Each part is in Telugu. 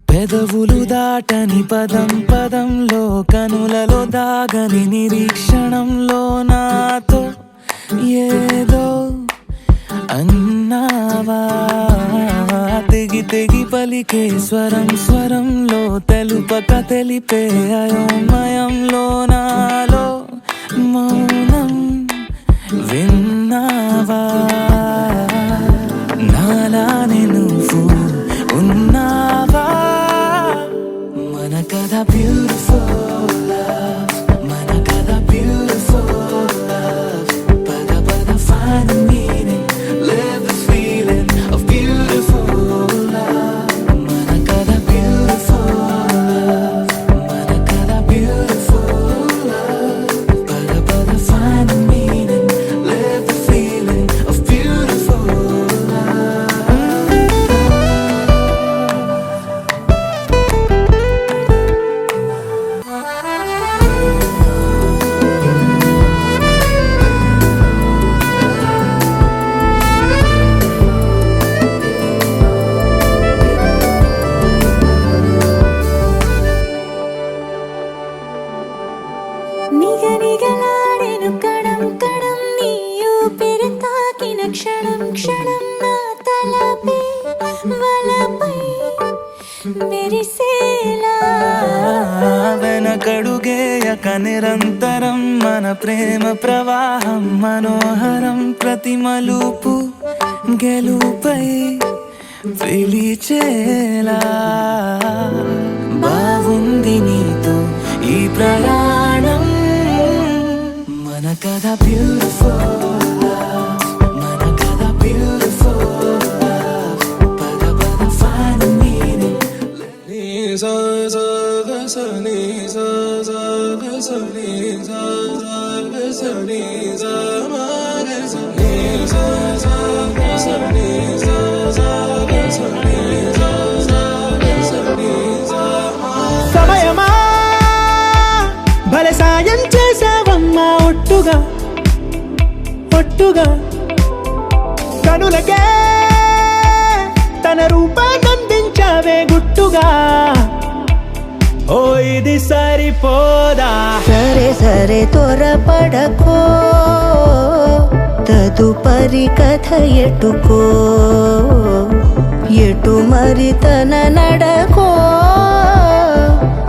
పెదవులు దాటని పదం పదంలో కనులలో దాగని నిరీక్షణంలో నాతో ఏదో అన్నావా తెగి తెగి పలికే స్వరం స్వరంలో తెలుపక తెలిపే అయోమయంలో నాలో మౌనం విన్నావా నాలానే నువ్వు ఉన్నావా మన కథ బ్యూటిఫుల్ లవ్ మన కథ బ్యూటిఫుల్ లవ్ పద పద find the meaning live the feeling of beautiful love మన కథ beautiful love మన కథ beautiful love పద పద find the meaning live the feeling of beautiful love నిగనిగలాడెను Kadam Kadam నీ ఊపిరి తాకిన క్షణం క్షణం నా తలపై వలపై మెరిసేలా వెనకడుగేయక నిరంతరం మన ప్రేమ ప్రవాహం మనోహరం ప్రతి మలుపు గెలుపై పిలిచేలా బాగుంది నీతో ఈ ప్రయాణం మన కథ బ్యూటిఫుల్ లవ్ మన కథ బ్యూటిఫుల్ లవ్ పద పద find the meaning సమయమా భలే సాయం చేసావమ్మా ఒట్టుగా ఒట్టుగా కనులకే తన రూపాన్నందించావే గుట్టుగా ఓ ఇది సరిపోదా సరే సరే త్వరపడకో తదుపరి కథ ఎటుకో ఎటు మరి తన నడకో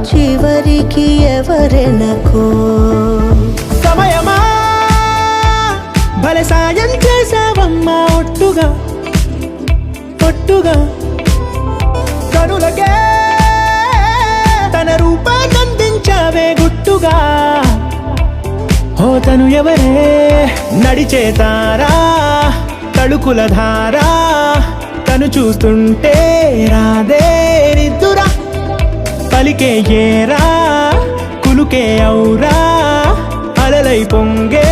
చివరికి ఎవరెనకో సమయమా భలే సాయం చేసావమ్మా ఒట్టుగా ఒట్టుగా కనులకే తన రూపాన్నందించావే గుట్టుగా ఓ తను ఎవరే నడిచే తారా తళుకుల ధారా తను చూస్తుంటే రాదే నిద్దురా పలికే ఏరా కులుకే ఔరా అలలై పొంగే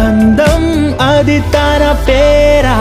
అందం అది తన పేరా